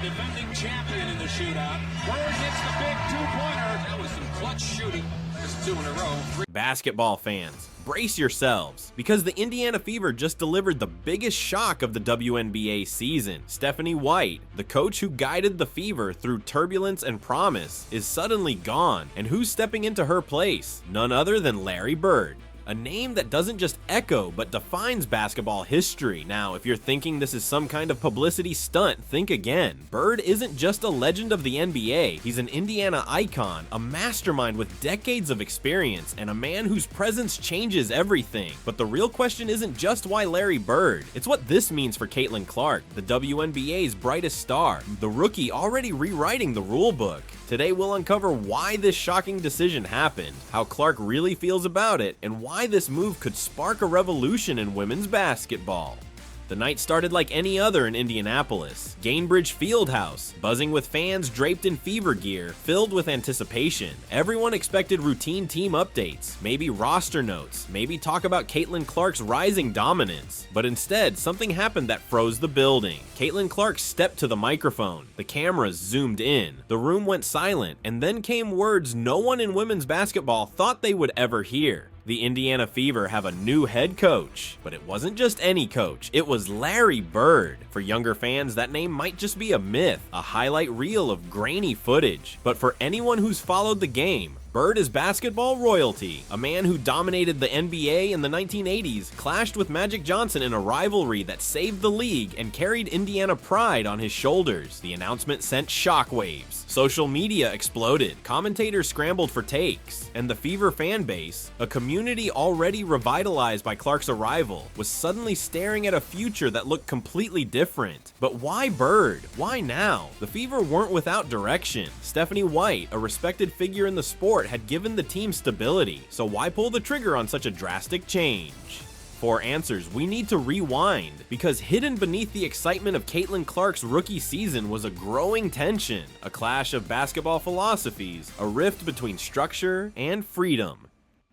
defending champion in the shootout. Bird hits the big two-pointer. That was some clutch shooting. Just 2 in a row. Basketball fans, brace yourselves, because the Indiana Fever just delivered the biggest shock of the WNBA season. Stephanie White, the coach who guided the Fever through turbulence and promise, is suddenly gone, and who's stepping into her place? None other than Larry Bird. A name that doesn't just echo, but defines basketball history. Now, if you're thinking this is some kind of publicity stunt, think again. Bird isn't just a legend of the NBA, he's an Indiana icon, a mastermind with decades of experience, and a man whose presence changes everything. But the real question isn't just why Larry Bird, it's what this means for Caitlin Clark, the WNBA's brightest star, the rookie already rewriting the rule book. Today we'll uncover why this shocking decision happened, how Clark really feels about it, and why this move could spark a revolution in women's basketball. The night started like any other in Indianapolis. Gainbridge Fieldhouse, buzzing with fans draped in Fever gear, filled with anticipation. Everyone expected routine team updates, maybe roster notes, maybe talk about Caitlin Clark's rising dominance. But instead, something happened that froze the building. Caitlin Clark stepped to the microphone. The cameras zoomed in. The room went silent, and then came words no one in women's basketball thought they would ever hear. The Indiana Fever have a new head coach, but it wasn't just any coach, it was Larry Bird. For younger fans, that name might just be a myth, a highlight reel of grainy footage. But for anyone who's followed the game, Bird is basketball royalty. A man who dominated the NBA in the 1980s clashed with Magic Johnson in a rivalry that saved the league and carried Indiana pride on his shoulders. The announcement sent shockwaves. Social media exploded. Commentators scrambled for takes. And the Fever fan base, a community already revitalized by Clark's arrival, was suddenly staring at a future that looked completely different. But why Bird? Why now? The Fever weren't without direction. Stephanie White, a respected figure in the sport, had given the team stability, so why pull the trigger on such a drastic change? For answers, we need to rewind, because hidden beneath the excitement of Caitlin Clark's rookie season was a growing tension, a clash of basketball philosophies, a rift between structure and freedom.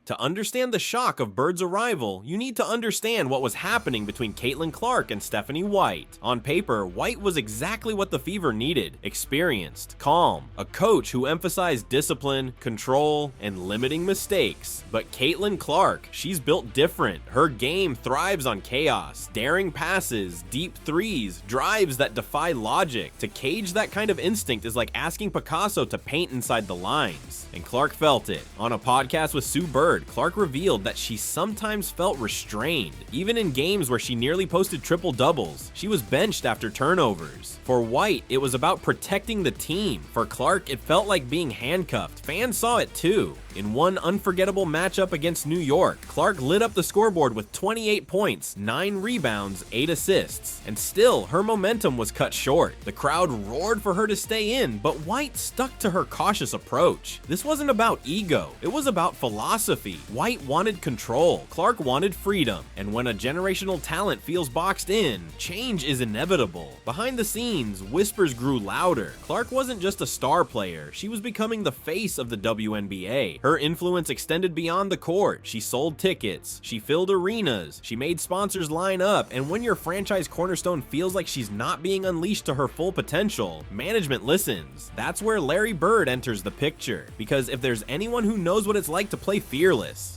To understand the shock of Bird's arrival, you need to understand what was happening between Caitlin Clark and Stephanie White. On paper, White was exactly what the Fever needed: experienced, calm, a coach who emphasized discipline, control, and limiting mistakes. But Caitlin Clark, she's built different. Her game thrives on chaos, daring passes, deep threes, drives that defy logic. To cage that kind of instinct is like asking Picasso to paint inside the lines. And Clark felt it. On a podcast with Sue Bird, Clark revealed that she sometimes felt restrained. Even in games where she nearly posted triple-doubles, she was benched after turnovers. For White, it was about protecting the team. For Clark, it felt like being handcuffed. Fans saw it too. In one unforgettable matchup against New York, Clark lit up the scoreboard with 28 points, 9 rebounds, 8 assists. And still, her momentum was cut short. The crowd roared for her to stay in, but White stuck to her cautious approach. This wasn't about ego, it was about philosophy. White wanted control, Clark wanted freedom. And when a generational talent feels boxed in, change is inevitable. Behind the scenes, whispers grew louder. Clark wasn't just a star player, she was becoming the face of the WNBA. Her influence extended beyond the court. She sold tickets, she filled arenas, she made sponsors line up, and when your franchise cornerstone feels like she's not being unleashed to her full potential, management listens. That's where Larry Bird enters the picture. Because if there's anyone who knows what it's like to play fearless,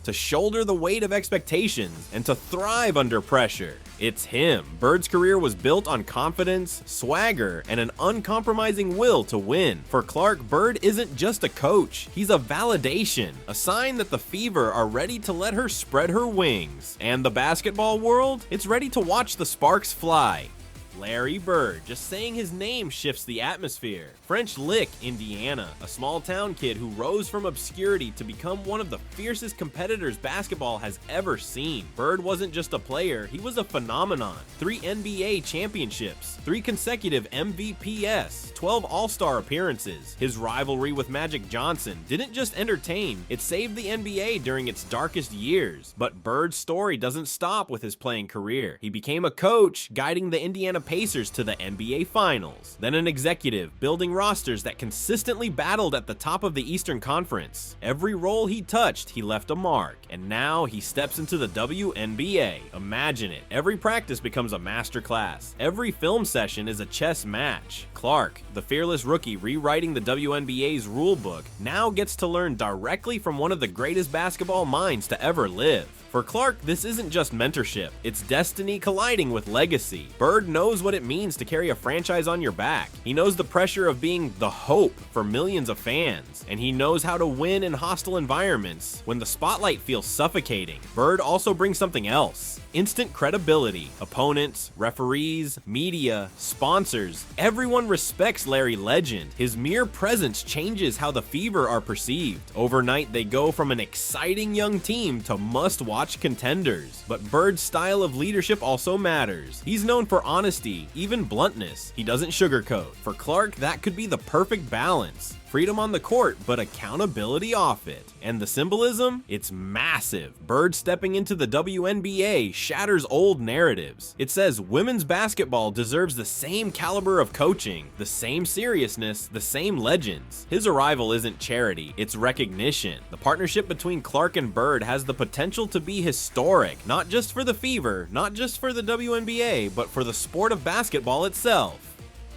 to shoulder the weight of expectations, and to thrive under pressure, it's him. Bird's career was built on confidence, swagger, and an uncompromising will to win. For Clark, Bird isn't just a coach, he's a validation, a sign that the Fever are ready to let her spread her wings. And the basketball world? It's ready to watch the sparks fly. Larry Bird, just saying his name shifts the atmosphere. French Lick, Indiana, a small town kid who rose from obscurity to become one of the fiercest competitors basketball has ever seen. Bird wasn't just a player, he was a phenomenon. 3 NBA championships, 3 consecutive MVPs, 12 All-Star appearances. His rivalry with Magic Johnson didn't just entertain, it saved the NBA during its darkest years. But Bird's story doesn't stop with his playing career. He became a coach, guiding the Indiana Pacers to the NBA Finals, then an executive building rosters that consistently battled at the top of the Eastern Conference. Every role he touched, he left a mark, and now he steps into the WNBA. Imagine it. Every practice becomes a masterclass. Every film session is a chess match. Clark, the fearless rookie rewriting the WNBA's rulebook, now gets to learn directly from one of the greatest basketball minds to ever live. For Clark, this isn't just mentorship, it's destiny colliding with legacy. Bird knows what it means to carry a franchise on your back. He knows the pressure of being the hope for millions of fans, and he knows how to win in hostile environments when the spotlight feels suffocating. Bird also brings something else. Instant credibility. Opponents, referees, media, sponsors, everyone respects Larry Legend. His mere presence changes how the Fever are perceived. Overnight, they go from an exciting young team to must-watch contenders. But Bird's style of leadership also matters. He's known for honesty, even bluntness. He doesn't sugarcoat. For Clark, that could be the perfect balance. Freedom on the court, but accountability off it. And the symbolism? It's massive. Bird stepping into the WNBA shatters old narratives. It says women's basketball deserves the same caliber of coaching, the same seriousness, the same legends. His arrival isn't charity, it's recognition. The partnership between Clark and Bird has the potential to be historic, not just for the Fever, not just for the WNBA, but for the sport of basketball itself.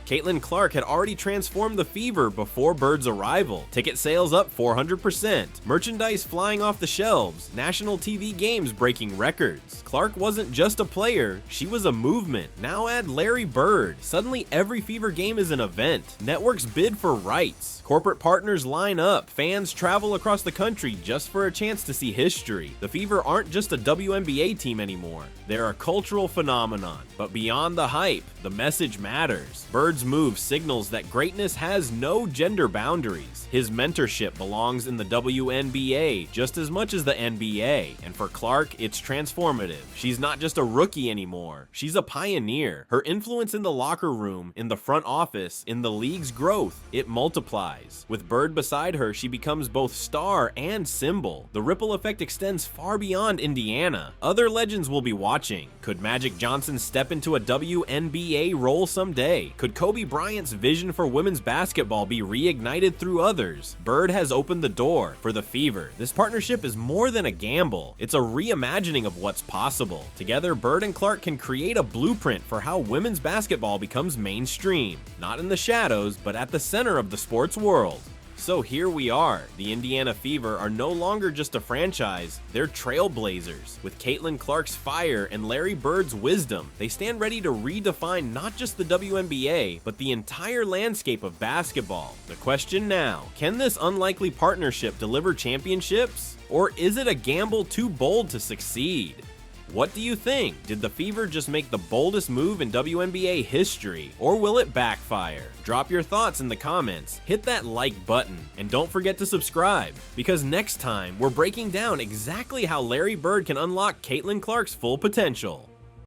Caitlin Clark had already transformed the Fever before Bird's arrival. Ticket sales up 400%, merchandise flying off the shelves, national TV games breaking records. Clark wasn't just a player, she was a movement. Now add Larry Bird. Suddenly every Fever game is an event. Networks bid for rights. Corporate partners line up. Fans travel across the country just for a chance to see history. The Fever aren't just a WNBA team anymore. They're a cultural phenomenon. But beyond the hype, the message matters. Bird's move signals that greatness has no gender boundaries. His mentorship belongs in the WNBA just as much as the NBA. And for Clark, it's transformative. She's not just a rookie anymore. She's a pioneer. Her influence in the locker room, in the front office, in the league's growth, it multiplies. With Bird beside her, she becomes both star and symbol. The ripple effect extends far beyond Indiana. Other legends will be watching. Could Magic Johnson step into a WNBA role someday? Could Kobe Bryant's vision for women's basketball be reignited through others? Bird has opened the door for the Fever. This partnership is more than a gamble. It's a reimagining of what's possible. Together, Bird and Clark can create a blueprint for how women's basketball becomes mainstream. Not in the shadows, but at the center of the sports world. So here we are. The Indiana Fever are no longer just a franchise, they're trailblazers. With Caitlin Clark's fire and Larry Bird's wisdom, they stand ready to redefine not just the WNBA, but the entire landscape of basketball. The question now, can this unlikely partnership deliver championships? Or is it a gamble too bold to succeed? What do you think? Did the Fever just make the boldest move in WNBA history, or will it backfire? Drop your thoughts in the comments, hit that like button, and don't forget to subscribe, because next time we're breaking down exactly how Larry Bird can unlock Caitlin Clark's full potential.